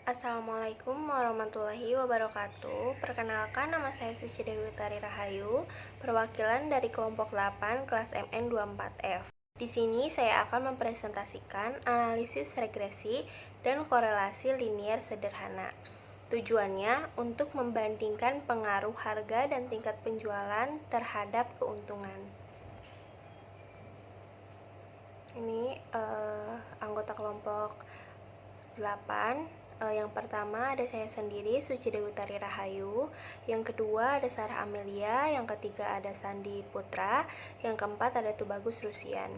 Assalamualaikum warahmatullahi wabarakatuh. Perkenalkan, nama saya Suci Dewi Utari Rahayu, perwakilan dari kelompok 8 kelas MN 24F. Di sini saya akan mempresentasikan analisis regresi dan korelasi linier sederhana. Tujuannya untuk membandingkan pengaruh harga dan tingkat penjualan terhadap keuntungan. Ini anggota kelompok 8. Yang pertama ada saya sendiri, Suci Dewi Utari Rahayu. Yang kedua ada Sarah Amelia. Yang ketiga ada Sandi Putra. Yang keempat ada Tubagus Rusian.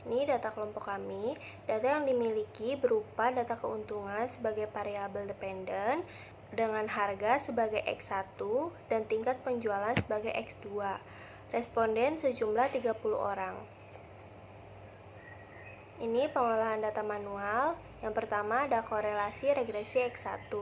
Ini data kelompok kami. Data yang dimiliki berupa data keuntungan sebagai variabel dependen dengan harga sebagai X1 dan tingkat penjualan sebagai X2. Responden sejumlah 30 orang. Ini pengolahan data manual. Yang pertama ada korelasi regresi X1.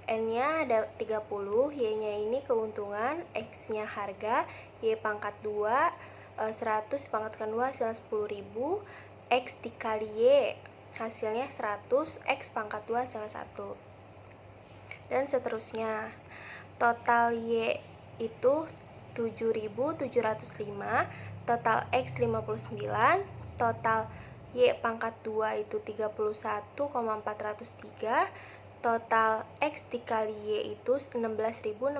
N-nya ada 30, Y-nya ini keuntungan, X-nya harga, Y pangkat 2, 100 dipangkatkan 2 hasilnya 10.000, X dikali Y hasilnya 100, X pangkat 2 hasilnya 1. Dan seterusnya. Total Y itu 7.705, total X 59, total Y pangkat 2 itu 31,403, total X dikali Y itu 16.615,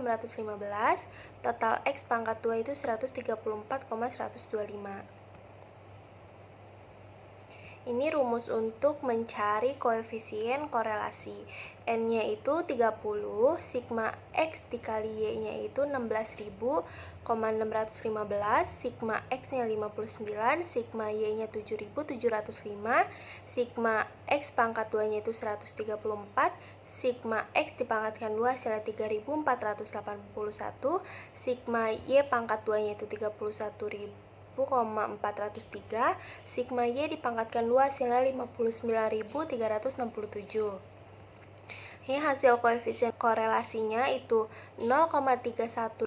total X pangkat 2 itu 134,125. Ini rumus untuk mencari koefisien korelasi. N-nya itu 30, sigma X dikali Y-nya itu 16.615, sigma X-nya 59, sigma Y-nya 7.705, sigma X pangkat 2-nya itu 134, sigma X dipangkatkan 2 hasilnya 3.481, sigma Y pangkat 2-nya itu 31.403, sigma Y dipangkatkan 2 hasilnya 59.367. Ini hasil koefisien korelasinya itu 0,318,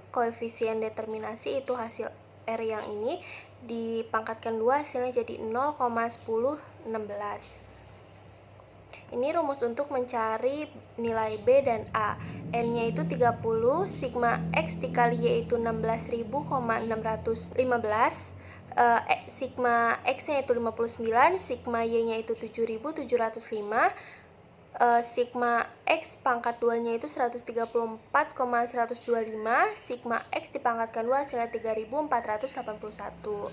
koefisien determinasi itu hasil R yang ini dipangkatkan 2 hasilnya jadi 0,1016. Ini rumus untuk mencari nilai B dan A. N-nya itu 30, sigma X dikali Y itu 16.615, sigma X-nya itu 59, sigma Y-nya itu 7.705, sigma X pangkat 2-nya itu 134,125, sigma X dipangkatkan 2 hasilnya 3.481.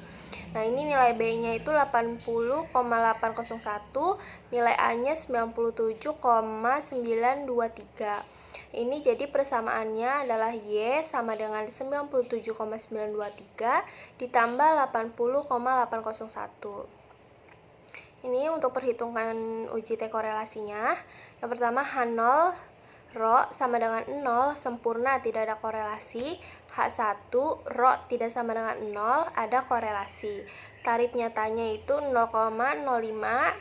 Nah, ini nilai B-nya itu 80,801, nilai A-nya 97,923. Ini jadi persamaannya adalah Y sama dengan 97,923 ditambah 80,801. Ini untuk perhitungan uji T korelasinya. Yang pertama H0 rho sama dengan 0, sempurna tidak ada korelasi. H1 rho tidak sama dengan 0, ada korelasi. Tarif nyatanya itu 0,05.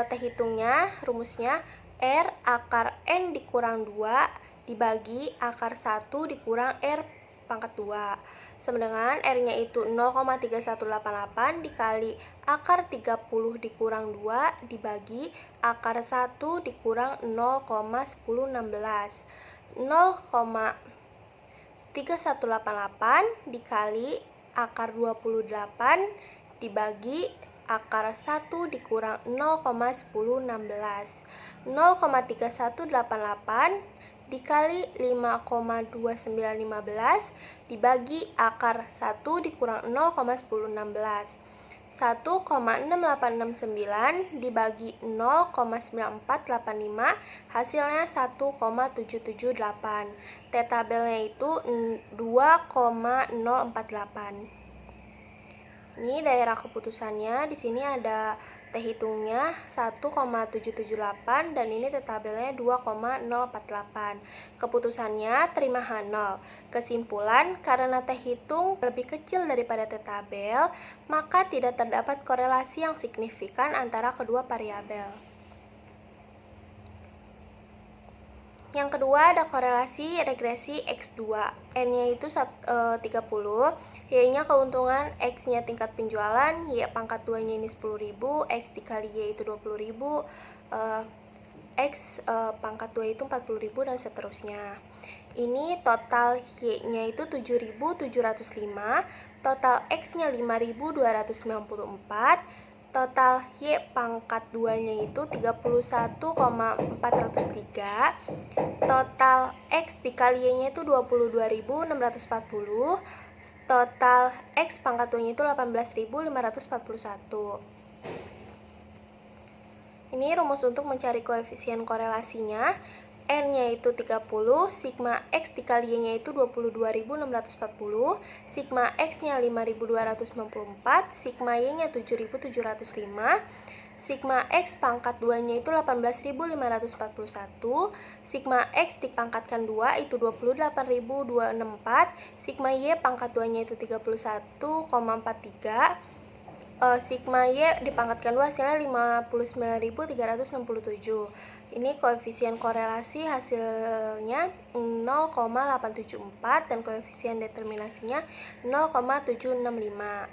T hitungnya, rumusnya R akar N dikurang 2 dibagi akar 1 dikurang R pangkat 2. Sama dengan R-nya itu 0,3188 dikali akar 30 dikurang 2 dibagi akar 1 dikurang 0,1016. 0,3188 dikali akar 28 dibagi akar 1 dikurang 0,1016. 0,3188 dikali 5,2915 dibagi akar 1 dikurang 0,1016. 1,6869 dibagi 0,9485 hasilnya 1,778. T tabelnya itu 2,048. Ini daerah keputusannya. Di sini ada T hitungnya 1,778 dan ini T tabelnya 2,048. Keputusannya terima H0. Kesimpulan, karena T hitung lebih kecil daripada T tabel, maka tidak terdapat korelasi yang signifikan antara kedua variabel. Yang kedua ada korelasi regresi X2. N-nya itu 30, Y-nya keuntungan, X-nya tingkat penjualan, Y pangkat 2-nya ini 10.000, X dikali Y itu 20.000, X pangkat 2 itu 40.000 dan seterusnya. Ini total Y-nya itu 7.705, total X-nya 5.294, total Y pangkat 2-nya itu 31,403, total X dikali Y-nya itu 22.640, total X pangkat 2-nya itu 18.541. Ini rumus untuk mencari koefisien korelasinya. N-nya itu 30, sigma X dikali Y-nya itu 22.640, sigma X-nya 5.294, sigma Y-nya 7.705, sigma X pangkat 2-nya itu 18.541, sigma X dipangkatkan 2 itu 28.264, sigma Y pangkat 2-nya itu 31,43, sigma Y dipangkatkan 2 hasilnya 59.367. Ini koefisien korelasi hasilnya 0,874 dan koefisien determinasinya 0,765.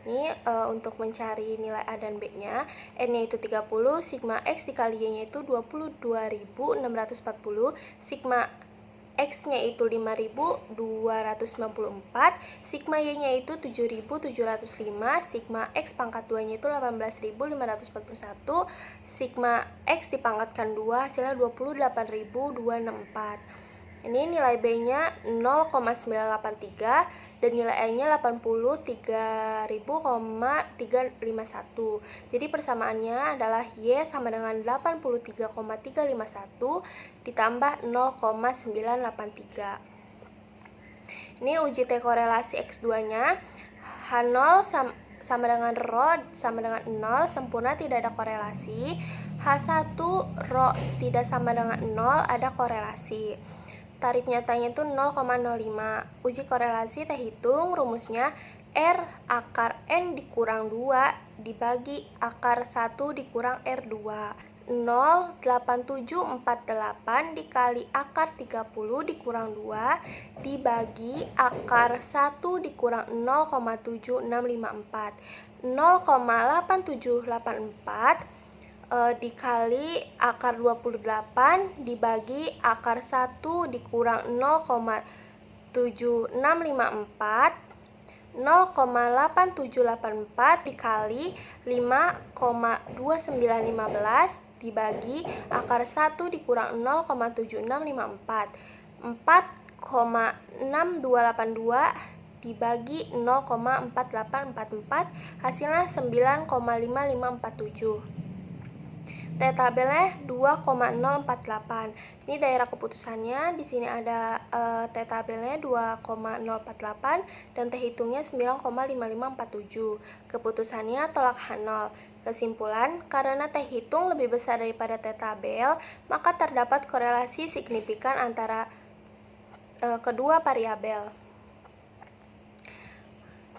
Ini untuk mencari nilai A dan B-nya. N-nya itu 30, sigma X dikali Y-nya itu 22.640, sigma X-nya itu 5.294, sigma Y-nya itu 7.705, sigma X pangkat 2-nya itu 18.541, sigma X dipangkatkan 2 hasilnya 28.264. Ini nilai B-nya 0,983 dan nilai A-nya 83.351. Jadi persamaannya adalah Y sama dengan 83,351 ditambah 0,983. Ini uji T korelasi X2-nya. H0 sama dengan ρ sama dengan 0, sempurna tidak ada korelasi. H1 ρ tidak sama dengan 0, ada korelasi. Tarif nyatanya itu 0,05. Uji korelasi kita hitung rumusnya R akar N dikurang 2 dibagi akar 1 dikurang R2. 0,8748 dikali akar 30 dikurang 2 dibagi akar 1 dikurang 0,7654. 0,8784 dikali akar 28 dibagi akar 1 dikurang 0,7654, 0,8784 dikali 5,2915 dibagi akar 1 dikurang 0,7654, 4,6282 dibagi 0,4844, hasilnya 9,5547. T tabelnya 2,048. Ini daerah keputusannya. Di sini ada T tabelnya 2,048 dan T hitungnya 9,5547. Keputusannya tolak H0. Kesimpulan, karena T hitung lebih besar daripada T tabel, maka terdapat korelasi signifikan antara kedua variabel.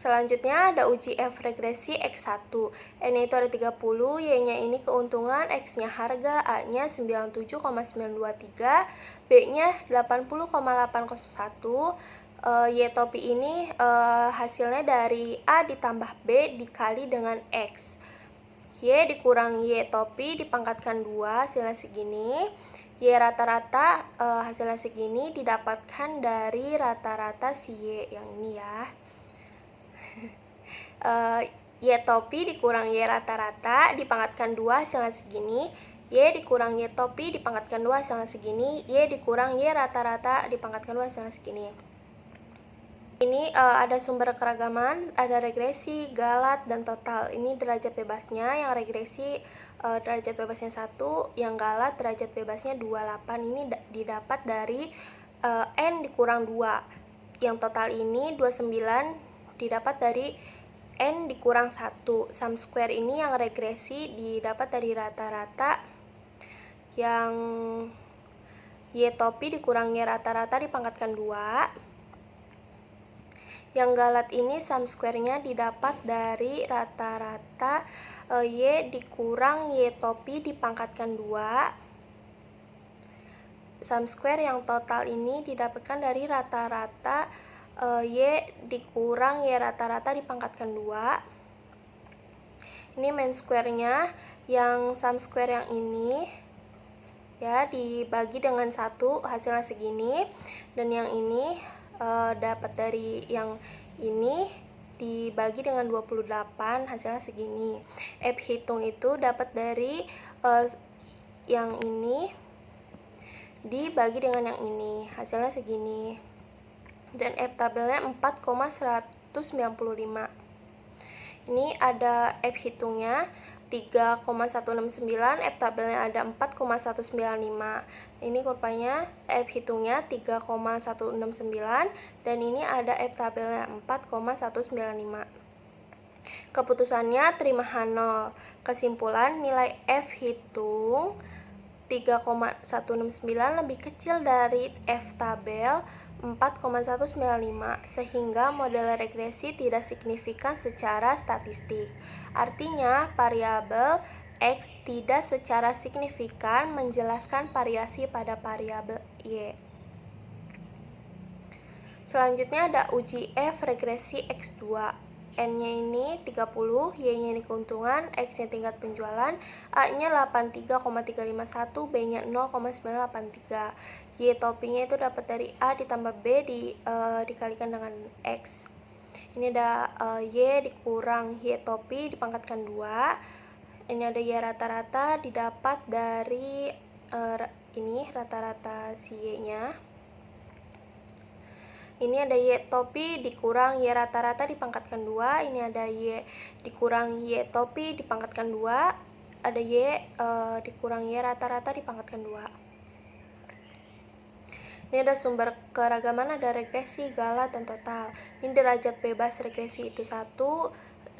Selanjutnya ada uji F regresi X1. N-nya itu ada 30, Y-nya ini keuntungan, X-nya harga, A-nya 97,923, B-nya 80,801. Y topi ini hasilnya dari A ditambah B dikali dengan X. Y dikurang Y topi dipangkatkan 2, hasilnya segini. Y rata-rata hasilnya segini didapatkan dari rata-rata si Y yang ini ya. Y topi dikurang Y rata-rata dipangkatkan 2 hasilnya segini. Y dikurang Y topi dipangkatkan 2 hasilnya segini. Y dikurang Y rata-rata dipangkatkan 2 hasilnya segini. Ini ada sumber keragaman, ada regresi, galat, dan total. Ini derajat bebasnya. Yang regresi derajat bebasnya 1, yang galat derajat bebasnya 28. Ini didapat dari N dikurang 2. Yang total ini 29 didapat dari N dikurang 1. Sum square ini yang regresi didapat dari rata-rata, yang Y topi dikurang Y rata-rata dipangkatkan 2. Yang galat ini sum square-nya didapat dari rata-rata Y dikurang Y topi dipangkatkan 2. sum square yang total ini didapatkan dari rata-rata Y dikurang Y rata-rata dipangkatkan 2. Ini main square-nya, yang sum square yang ini ya dibagi dengan 1 hasilnya segini, dan yang ini dapat dari yang ini dibagi dengan 28 hasilnya segini. F hitung itu dapat dari yang ini dibagi dengan yang ini hasilnya segini, dan F tabelnya 4,195. Ini ada F hitungnya 3,169, F tabelnya ada 4,195. Ini kurvanya F hitungnya 3,169 dan ini ada F tabelnya 4,195. Keputusannya terima H0. Kesimpulan, nilai F hitung 3,169 lebih kecil dari F tabel 4,195, sehingga model regresi tidak signifikan secara statistik. Artinya, variabel X tidak secara signifikan menjelaskan variasi pada variabel Y. Selanjutnya ada uji F regresi X2. N-nya ini 30, Y-nya ini keuntungan, X-nya tingkat penjualan, A-nya 83,351, B-nya 0,983. Y topinya itu dapat dari A ditambah B dikalikan dengan X. Ini ada Y dikurang Y topi dipangkatkan 2. Ini ada Y rata-rata didapat dari ini rata-rata si Y-nya. Ini ada Y topi dikurang Y rata-rata dipangkatkan 2. Ini ada Y dikurang Y topi dipangkatkan 2. Ada Y dikurang Y rata-rata dipangkatkan 2. Ini ada sumber keragaman, ada regresi, galat, dan total. Ini derajat bebas regresi itu 1,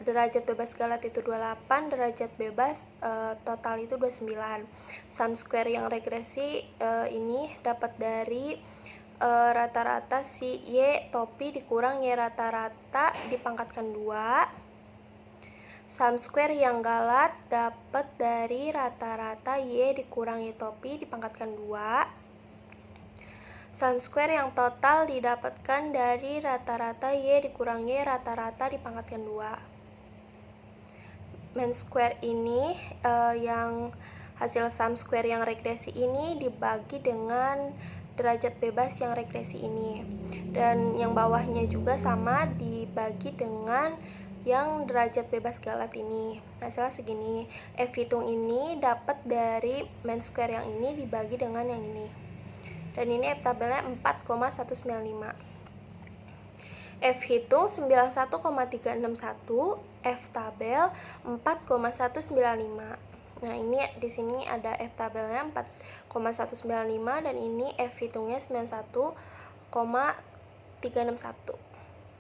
derajat bebas galat itu 28, derajat bebas total itu 29. Sum square yang regresi ini dapat dari rata-rata si Y topi dikurang Y rata-rata dipangkatkan 2. Sum square yang galat dapat dari rata-rata Y dikurang Y topi dipangkatkan 2. Sum square yang total didapatkan dari rata-rata Y dikurang Y rata-rata dipangkatkan 2. Main square ini yang hasil sum square yang regresi ini dibagi dengan derajat bebas yang regresi ini, dan yang bawahnya juga sama dibagi dengan yang derajat bebas galat ini. Hasilnya segini. F hitung ini dapat dari main square yang ini dibagi dengan yang ini, dan ini F tabelnya 4,195. F hitung 91,361, F tabel 4,195. Nah, ini di sini ada F tabelnya 4,195 dan ini F hitungnya 91,361.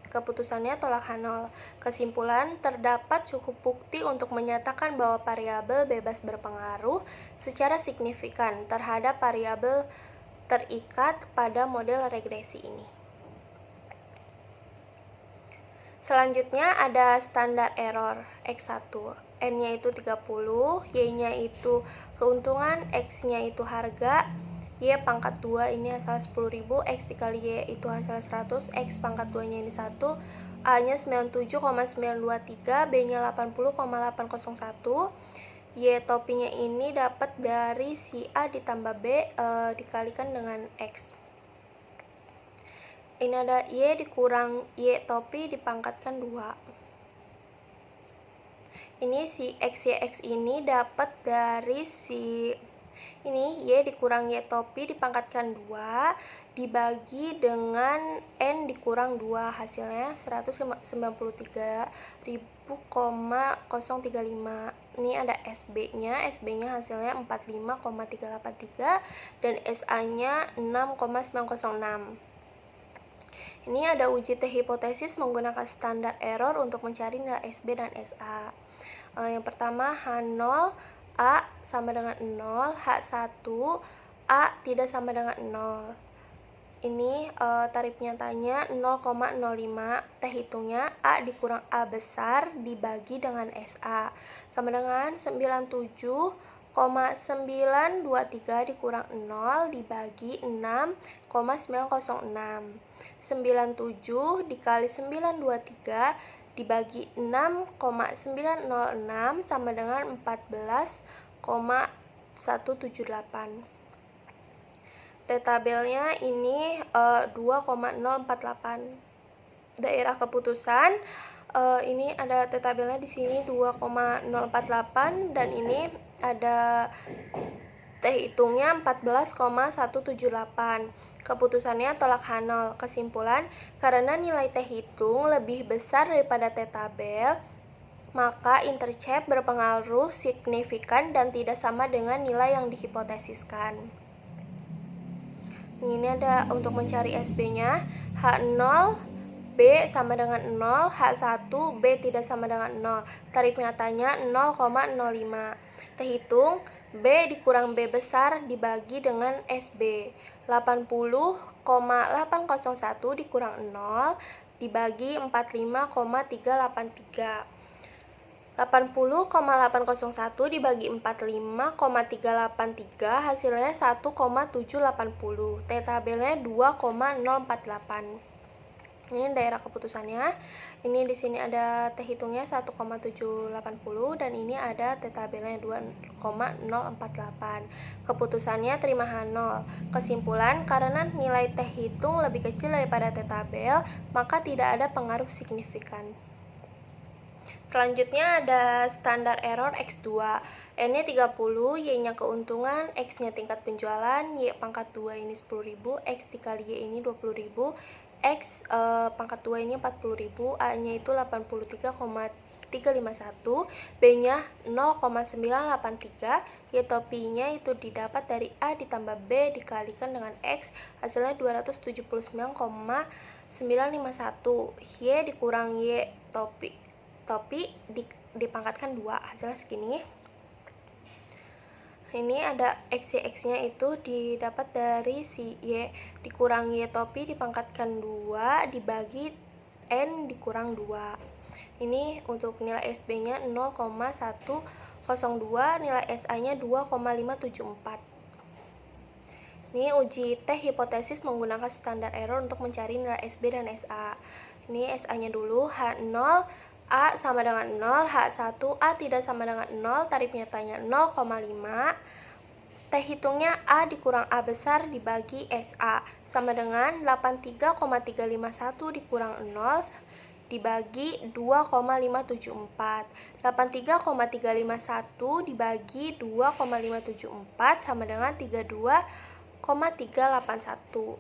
Keputusannya tolak H0. Kesimpulan, terdapat cukup bukti untuk menyatakan bahwa variabel bebas berpengaruh secara signifikan terhadap variabel terikat pada model regresi ini. Selanjutnya ada standar error X1. N-nya itu 30, Y-nya itu keuntungan, X-nya itu harga, Y pangkat 2 ini asal 10.000, X dikali Y itu hasil 100, X pangkat 2-nya ini 1, A-nya 97,923, B-nya 80,801. Y topinya ini dapat dari si A ditambah B dikalikan dengan X. Ini ada Y dikurang Y topi dipangkatkan 2. Ini si X ini dapat dari si ini Y dikurang Y topi dipangkatkan 2 dibagi dengan N dikurang 2, hasilnya 193.035. Ini ada SB-nya hasilnya 45,383 dan SA-nya 6,906. Ini ada uji T hipotesis menggunakan standar error untuk mencari nilai SB dan SA. Yang pertama, H0 A sama dengan 0, H1 A tidak sama dengan 0. Ini tarif nyatanya 0,05, T hitungnya A dikurang A besar dibagi dengan SA sama dengan 97 923 dikurang 0 dibagi 6,906. 97 dikali 923 dibagi 6,906 sama dengan 14,178. Tabelnya ini 2,048. Daerah keputusan ini ada tabelnya di sini 2,048 dan ini ada hitungnya 14,178. Keputusannya tolak H0. Kesimpulan, karena nilai hitung lebih besar daripada tabel, maka intercept berpengaruh signifikan dan tidak sama dengan nilai yang dihipotesiskan. Ini ada untuk mencari SB-nya, H0 B sama dengan 0, H1 B tidak sama dengan 0. Tarif nyatanya 0,05. Terhitung B dikurang B besar dibagi dengan SB. 80,801 dikurang 0 dibagi 45,383. 80,801 dibagi 45,383 hasilnya 1,780. Tabelnya 2,048. Ini daerah keputusannya. Ini di sini ada hitungnya 1,780 dan ini ada tabelnya 2,048. Keputusannya terima H0. Kesimpulan, karena nilai hitung lebih kecil daripada tabel, maka tidak ada pengaruh signifikan. Selanjutnya ada standar error X2. N-nya 30, Y-nya keuntungan, X-nya tingkat penjualan, Y pangkat 2 ini 10.000, X dikali Y ini 20.000, X pangkat 2 ini 40.000, A-nya itu 83,351, B-nya 0,983, Y topinya itu didapat dari A ditambah B dikalikan dengan X, hasilnya 279,951, Y dikurang Y topi dipangkatkan 2, hasilnya segini. Ini ada X-nya itu didapat dari si Y dikurang Y topi dipangkatkan 2 dibagi N dikurang 2. Ini untuk nilai SB-nya 0,102, nilai SA-nya 2,574. Ini uji T hipotesis menggunakan standar error untuk mencari nilai SB dan SA. Ini SA-nya dulu, H0 A sama dengan 0, H1 A tidak sama dengan 0, tarif nyatanya 0,5. Hitungnya A dikurang A besar dibagi SA sama dengan 83,351 dikurang 0 dibagi 2,574. 83,351 dibagi 2,574 sama dengan 32,381.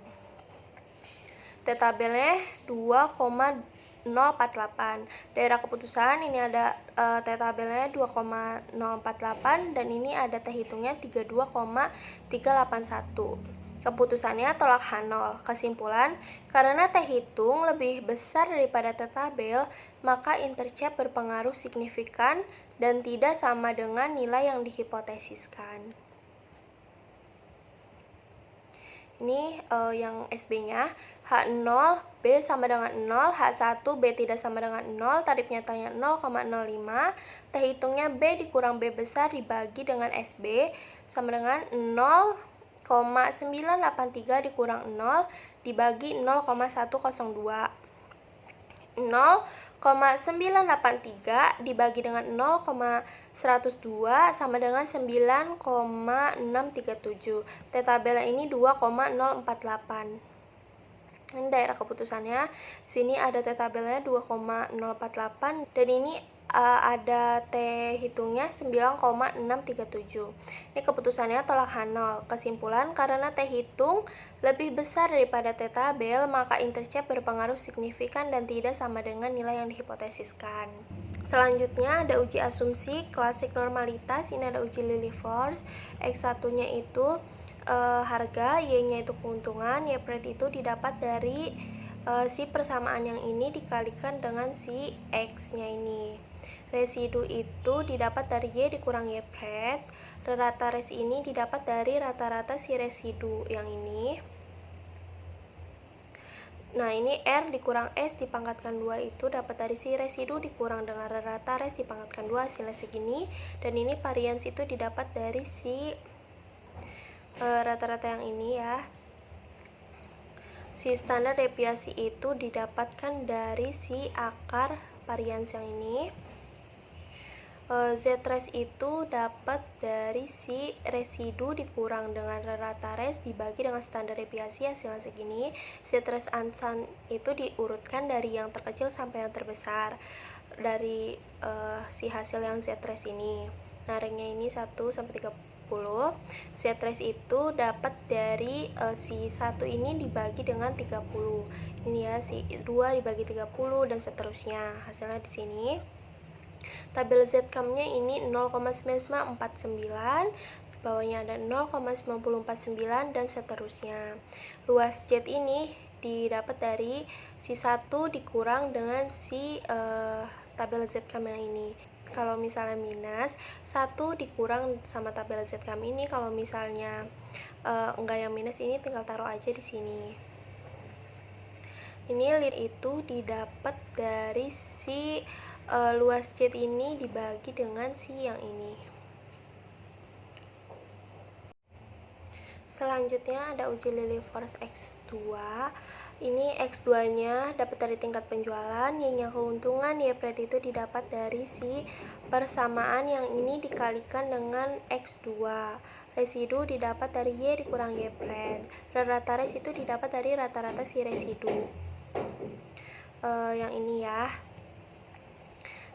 Tabelnya 2,048. Daerah keputusan ini ada tabelnya 2,048 dan ini ada hitungnya 32,381. Keputusannya tolak H0. Kesimpulan, karena hitung lebih besar daripada tabel, maka intercept berpengaruh signifikan dan tidak sama dengan nilai yang dihipotesiskan. Ini yang SB-nya, H0 B sama dengan 0, H1 B tidak sama dengan 0, tarif nyatanya 0,05, hitungnya B dikurang B besar dibagi dengan SB sama dengan 0,983 dikurang 0 dibagi 0,102. 0,983 dibagi dengan 0,102 sama dengan 9,637. Tabelnya ini 2,048. Ini daerah keputusannya. Sini ada tabelnya 2,048 dan ini ada hitungnya 9,637. Ini keputusannya tolak H0. Kesimpulan, karena hitung lebih besar daripada tabel, maka intercept berpengaruh signifikan dan tidak sama dengan nilai yang dihipotesiskan. Selanjutnya ada uji asumsi klasik normalitas. Ini ada uji Lilliefors. X1-nya itu harga, Y-nya itu keuntungan, Y pret itu didapat dari si persamaan yang ini dikalikan dengan si X-nya ini. Residu itu didapat dari Y dikurang Y pret. Rata resi ini didapat dari rata-rata si residu yang ini. Nah, ini R dikurang S dipangkatkan 2 itu dapat dari si residu dikurang dengan rata res dipangkatkan 2 hasilnya segini. Dan ini varians itu didapat dari si rata-rata yang ini ya. Si standar deviasi itu didapatkan dari si akar varians yang ini. Z-res itu dapat dari si residu dikurang dengan rata res dibagi dengan standar deviasi hasilnya segini. Z-res anstan itu diurutkan dari yang terkecil sampai yang terbesar dari si hasil yang Z-res ini. Nah, ringnya ini 1 sampai 30. Z-res itu dapat dari si 1 ini dibagi dengan 30. Ini ya, si 2 dibagi 30 dan seterusnya. Hasilnya di sini. Tabel Z-CAM-nya ini 0,9949, bawahnya ada 0,9049 dan seterusnya. Luas Z ini didapat dari si 1 dikurang dengan si tabel Z-CAM yang ini. Kalau misalnya minus 1 dikurang sama tabel Z-CAM ini, kalau misalnya enggak yang minus ini tinggal taruh aja di sini. Ini lead itu didapat dari si luas Z ini dibagi dengan si yang ini. Selanjutnya ada uji Lillie Force X2. Ini X2 nya dapat dari tingkat penjualan, Y-nya keuntungan, Y-pred itu didapat dari si persamaan yang ini dikalikan dengan X2. Residu didapat dari Y dikurang Y-pred. Rata res itu didapat dari rata-rata si residu. Yang ini ya.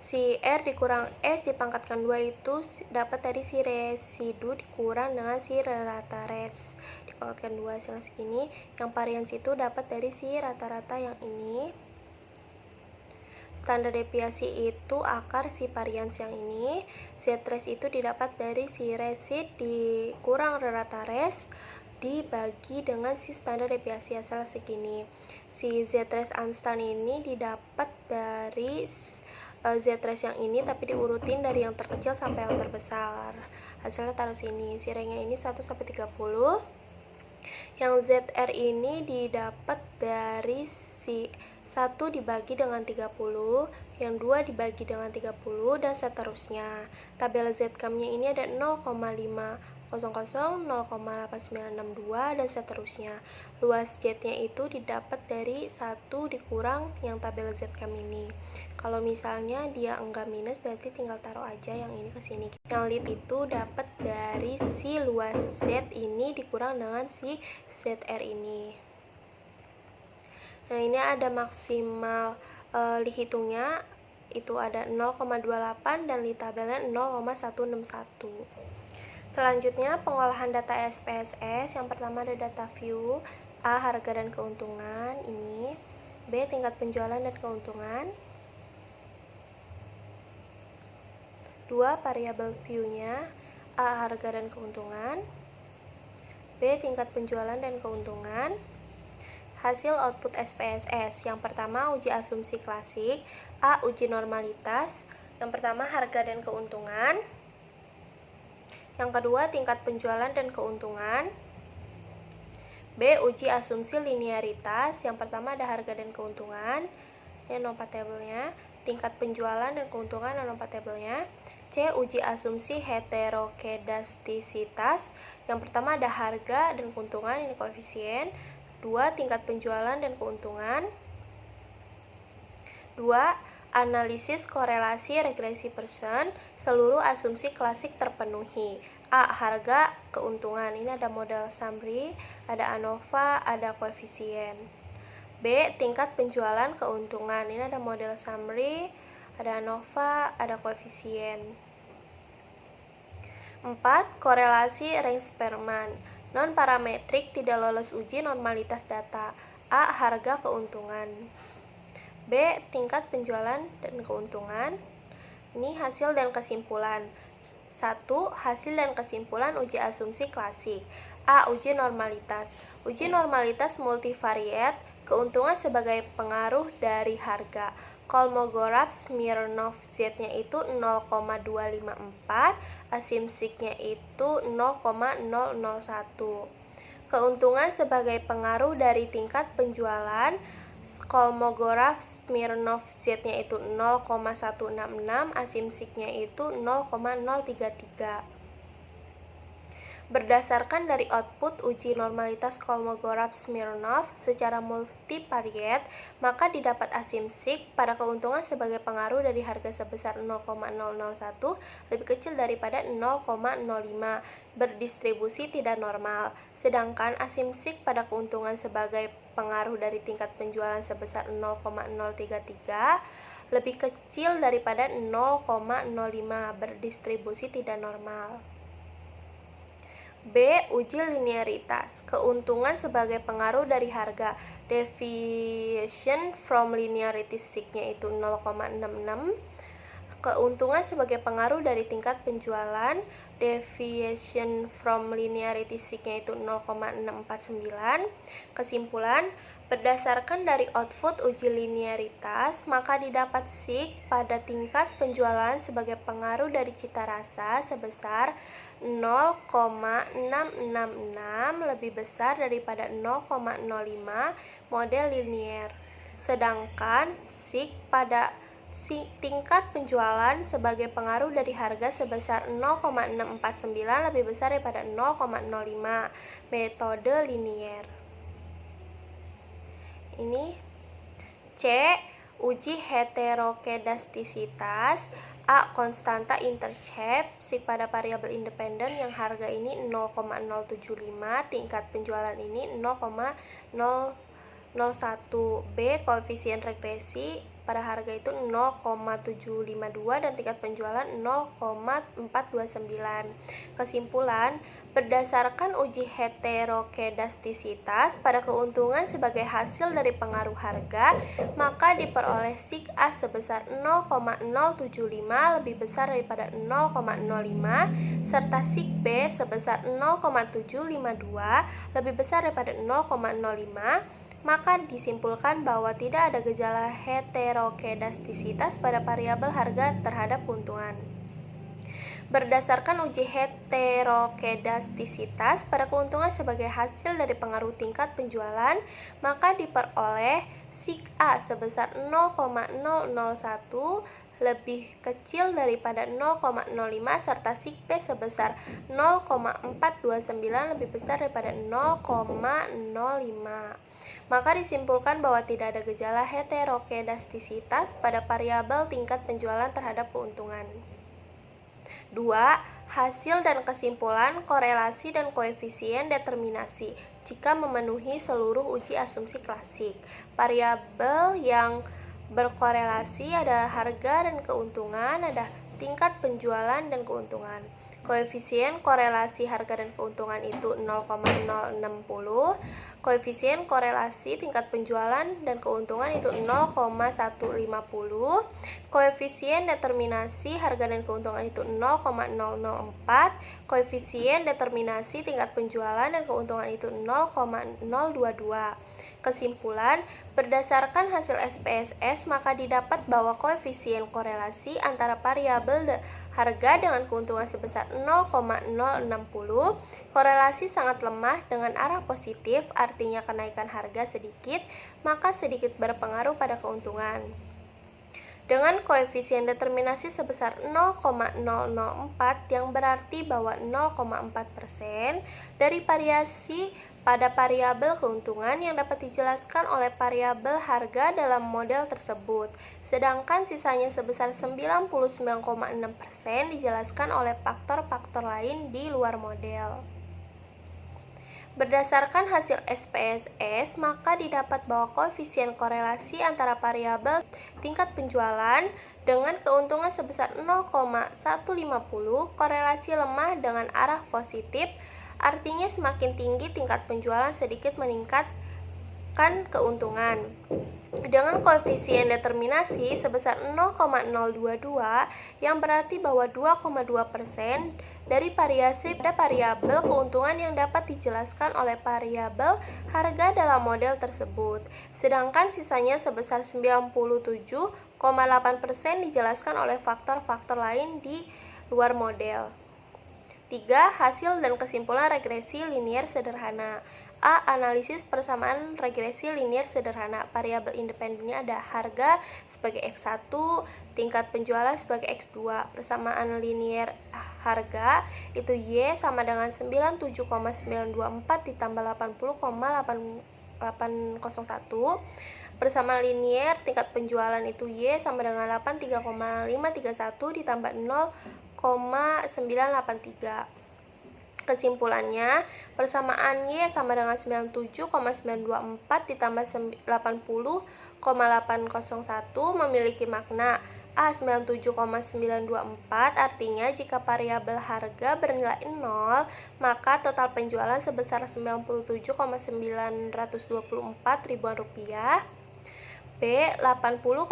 Si R dikurang S dipangkatkan 2 itu dapat dari si residu dikurang dengan si rata res dipangkatkan 2 hasilnya segini. Yang varians itu dapat dari si rata-rata yang ini. Standar deviasi itu akar si varians yang ini. Z-res itu didapat dari si resid dikurang rata res dibagi dengan si standar deviasi hasil segini. Si Z-res anstan ini didapat dari Z-res yang ini tapi diurutin dari yang terkecil sampai yang terbesar. Hasilnya taruh sini. Si ringnya ini 1 sampai 30. Yang ZR ini didapat dari si 1 dibagi dengan 30, yang 2 dibagi dengan 30 dan seterusnya. Tabel Z-CAM-nya ini ada 0,500, 0,8962 dan seterusnya. Luas Z-nya itu didapat dari 1 dikurang yang tabel Z-CAM ini. Kalau misalnya dia enggak minus berarti tinggal taruh aja yang ini ke sini. Yang lead itu dapat dari si luas Z ini dikurang dengan si ZR ini. Nah, ini ada maksimal hitungnya itu ada 0,28 dan li tabelnya 0,161. Selanjutnya pengolahan data SPSS. Yang pertama ada data view, A harga dan keuntungan ini, B tingkat penjualan dan keuntungan, 2 variabel view-nya, A harga dan keuntungan, B tingkat penjualan dan keuntungan. Hasil output SPSS. Yang pertama uji asumsi klasik, A uji normalitas. Yang pertama harga dan keuntungan. Yang kedua tingkat penjualan dan keuntungan. B uji asumsi linearitas. Yang pertama ada harga dan keuntungan. Ini nomor tabelnya. Tingkat penjualan dan keuntungan nomor tabelnya. C uji asumsi heterokedastisitas. Yang pertama ada harga dan keuntungan, ini koefisien. 2 tingkat penjualan dan keuntungan. 2 analisis korelasi regresi Pearson, seluruh asumsi klasik terpenuhi. A harga keuntungan, ini ada model summary, ada ANOVA, ada koefisien. B tingkat penjualan keuntungan, ini ada model summary, ada ANOVA, ada koefisien. 4 korelasi Rein-Sperman, non parametrik tidak lolos uji normalitas data. A harga keuntungan. B tingkat penjualan dan keuntungan. Ini hasil dan kesimpulan. 1. Hasil dan kesimpulan uji asumsi klasik. A uji normalitas. Uji normalitas multivariate, keuntungan sebagai pengaruh dari harga. Kolmogorov-Smirnov Z-nya itu 0,254, asimsiknya itu 0,001. Keuntungan sebagai pengaruh dari tingkat penjualan, Kolmogorov Smirnov Z-nya itu 0,166, asimsiknya itu 0,033. Berdasarkan dari output uji normalitas Kolmogorov Smirnov secara multivariate, maka didapat asimsik pada keuntungan sebagai pengaruh dari harga sebesar 0,001 lebih kecil daripada 0,05 berdistribusi tidak normal, sedangkan asimsik pada keuntungan sebagai pengaruh dari tingkat penjualan sebesar 0,033 lebih kecil daripada 0,05 berdistribusi tidak normal. B. Uji linearitas. Keuntungan sebagai pengaruh dari harga. Deviation from linearity sig-nya itu 0,66. Keuntungan sebagai pengaruh dari tingkat penjualan. Deviation from linearity sig-nya itu 0,649. Kesimpulan, berdasarkan dari output uji linearitas, maka didapat sig pada tingkat penjualan sebagai pengaruh dari cita rasa sebesar 0,666 lebih besar daripada 0,05 model linier. Sedangkan sig pada tingkat penjualan sebagai pengaruh dari harga sebesar 0,649 lebih besar daripada 0,05 metode linier. Ini C. Uji heterokedastisitas. A. Konstanta intercept sig pada variabel independen yang harga ini 0,075, tingkat penjualan ini 0,001. B. Koefisien regresi pada harga itu 0,752 dan tingkat penjualan 0,429. Kesimpulan, berdasarkan uji heterokedastisitas pada keuntungan sebagai hasil dari pengaruh harga, maka diperoleh sig A sebesar 0,075 lebih besar daripada 0,05 serta sig B sebesar 0,752 lebih besar daripada 0,05. Maka disimpulkan bahwa tidak ada gejala heterokedastisitas pada variabel harga terhadap keuntungan. Berdasarkan uji heterokedastisitas pada keuntungan sebagai hasil dari pengaruh tingkat penjualan, maka diperoleh sig A sebesar 0,001 lebih kecil daripada 0,05 serta sig B sebesar 0,429 lebih besar daripada 0,05. Maka disimpulkan bahwa tidak ada gejala heterokedastisitas pada variabel tingkat penjualan terhadap keuntungan. 2. Hasil dan kesimpulan korelasi dan koefisien determinasi jika memenuhi seluruh uji asumsi klasik. Variabel yang berkorelasi ada harga dan keuntungan, ada tingkat penjualan dan keuntungan. Koefisien korelasi harga dan keuntungan itu 0,060. Koefisien korelasi tingkat penjualan dan keuntungan itu 0,150. Koefisien determinasi harga dan keuntungan itu 0,004. Koefisien determinasi tingkat penjualan dan keuntungan itu 0,022. Kesimpulan, berdasarkan hasil SPSS, maka didapat bahwa koefisien korelasi antara variabel harga dengan keuntungan sebesar 0,060. Korelasi sangat lemah dengan arah positif, artinya kenaikan harga sedikit, maka sedikit berpengaruh pada keuntungan. Dengan koefisien determinasi sebesar 0,004 yang berarti bahwa 0,4% dari variasi pada variabel keuntungan yang dapat dijelaskan oleh variabel harga dalam model tersebut, sedangkan sisanya sebesar 99,6% dijelaskan oleh faktor-faktor lain di luar model. Berdasarkan hasil SPSS, maka didapat bahwa koefisien korelasi antara variabel tingkat penjualan dengan keuntungan sebesar 0,150 korelasi lemah dengan arah positif, artinya semakin tinggi tingkat penjualan sedikit meningkatkan keuntungan. Dengan koefisien determinasi sebesar 0,022 yang berarti bahwa 2,2% dari variasi pada variabel keuntungan yang dapat dijelaskan oleh variabel harga dalam model tersebut, sedangkan sisanya sebesar 97,8% dijelaskan oleh faktor-faktor lain di luar model. 3. Hasil dan kesimpulan regresi linier sederhana. A. Analisis persamaan regresi linier sederhana. Variabel independennya ada harga sebagai X1, tingkat penjualan sebagai X2. Persamaan linier harga itu Y sama dengan 97,924 ditambah 80,8801. Persamaan linier tingkat penjualan itu Y sama dengan 83,531 ditambah 0,983. Kesimpulannya, persamaan Y sama dengan 97,924 ditambah 80,801 memiliki makna A. 97,924 artinya jika variabel harga bernilai 0, maka total penjualan sebesar 97,924 ribuan rupiah. B. 80,801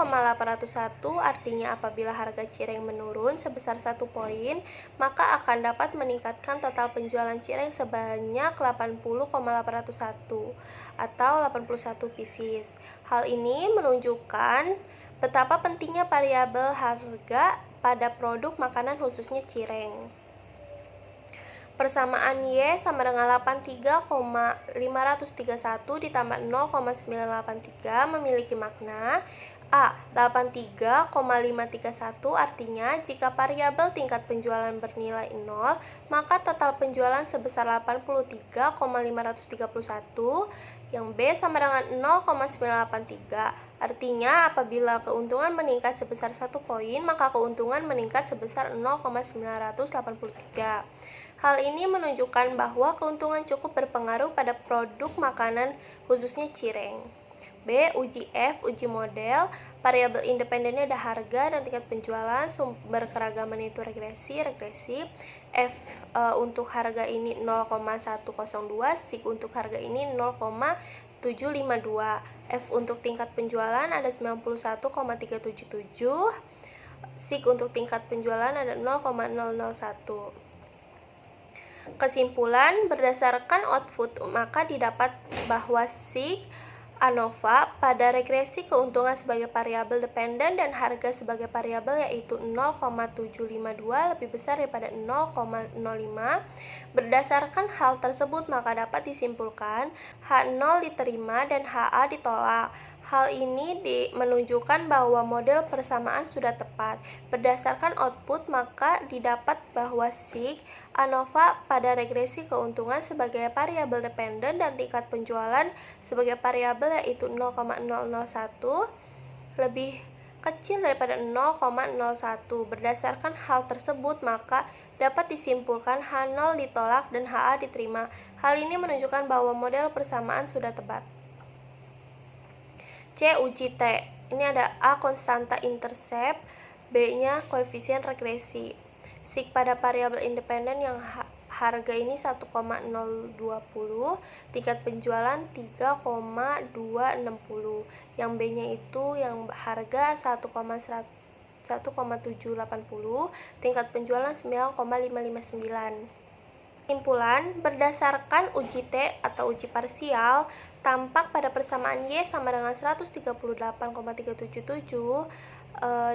artinya apabila harga cireng menurun sebesar 1 poin, maka akan dapat meningkatkan total penjualan cireng sebanyak 80,801 atau 81 pieces. Hal ini menunjukkan betapa pentingnya variabel harga pada produk makanan khususnya cireng. Persamaan Y sama dengan 83,531 ditambah 0,983 memiliki makna A. 83,531 artinya jika variabel tingkat penjualan bernilai 0, maka total penjualan sebesar 83,531. Yang B sama dengan 0,983 artinya apabila keuntungan meningkat sebesar 1 poin, maka keuntungan meningkat sebesar 0,983. Hal ini menunjukkan bahwa keuntungan cukup berpengaruh pada produk makanan khususnya cireng. B. Uji F, uji model. Variabel independennya ada harga dan tingkat penjualan, sumber keragaman itu regresi. F untuk harga ini 0,102, SIG untuk harga ini 0,752. F untuk tingkat penjualan ada 91,377, SIG untuk tingkat penjualan ada 0,001. Kesimpulan, berdasarkan output maka didapat bahwa SIG ANOVA pada regresi keuntungan sebagai variabel dependen dan harga sebagai variabel yaitu 0,752 lebih besar daripada 0,05. Berdasarkan hal tersebut maka dapat disimpulkan H0 diterima dan HA ditolak. Hal ini menunjukkan bahwa model persamaan sudah tepat. Berdasarkan output maka didapat bahwa SIG ANOVA pada regresi keuntungan sebagai variabel dependen dan tingkat penjualan sebagai variabel yaitu 0,001 lebih kecil daripada 0,01. Berdasarkan hal tersebut maka dapat disimpulkan H0 ditolak dan HA diterima. Hal ini menunjukkan bahwa model persamaan sudah tepat. C. Uji T. Ini ada A. Konstanta intercept, B-nya koefisien regresi. SIG pada variabel independen yang harga ini 1,020, tingkat penjualan 3,260. Yang B-nya itu yang harga 1,780, tingkat penjualan 9,559. Kesimpulan, berdasarkan uji T atau uji parsial, tampak pada persamaan Y sama dengan 138,377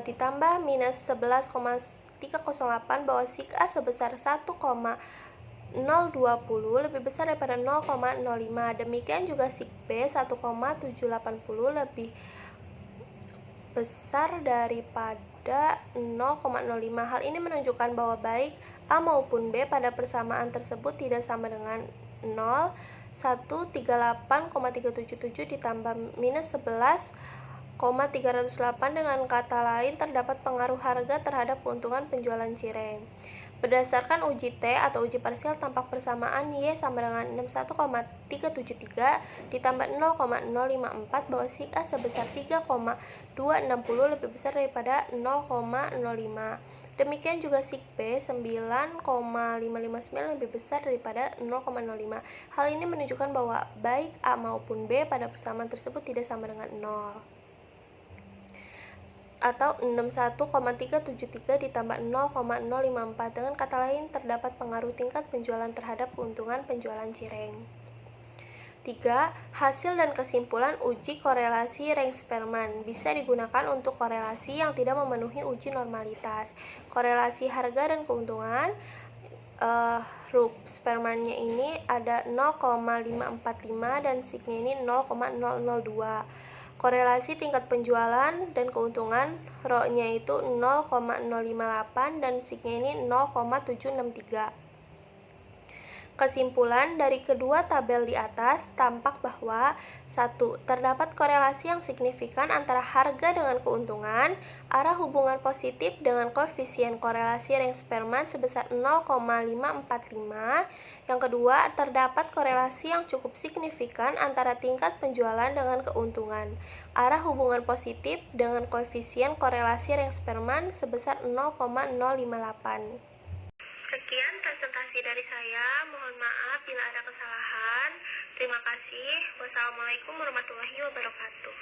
ditambah minus 11,308 bahwa SIG A sebesar 1,020 lebih besar daripada 0,05. Demikian juga SIG B 1,780 lebih besar daripada 0,05. Hal ini menunjukkan bahwa baik A maupun B pada persamaan tersebut tidak sama dengan 0. 138,377 ditambah minus 11,308. Dengan kata lain terdapat pengaruh harga terhadap keuntungan penjualan cireng. Berdasarkan uji T atau uji parsial tampak persamaan Y sama dengan 61,373 ditambah 0,054 bahwa SIG A sebesar 3,260 lebih besar daripada 0,05. Demikian juga SIG B 9,559 lebih besar daripada 0,05. Hal ini menunjukkan bahwa baik A maupun B pada persamaan tersebut tidak sama dengan 0. Atau 61,373 ditambah 0,054. Dengan kata lain terdapat pengaruh tingkat penjualan terhadap keuntungan penjualan cireng. 3. Hasil dan kesimpulan uji korelasi Reng-Sperman bisa digunakan untuk korelasi yang tidak memenuhi uji normalitas. Korelasi harga dan keuntungan huruf spermanya ini ada 0,545 dan signya ini 0,002. Korelasi tingkat penjualan dan keuntungan ROE-nya itu 0,058 dan signya ini 0,763. Kesimpulan dari kedua tabel di atas tampak bahwa 1. Terdapat korelasi yang signifikan antara harga dengan keuntungan, arah hubungan positif dengan koefisien korelasi Ring-Sperman sebesar 0,545. Yang kedua, terdapat korelasi yang cukup signifikan antara tingkat penjualan dengan keuntungan, arah hubungan positif dengan koefisien korelasi Ring-Sperman sebesar 0,058. Sekian presentasi dari saya, mohon maaf bila ada kesalahan. Terima kasih. Wassalamualaikum warahmatullahi wabarakatuh.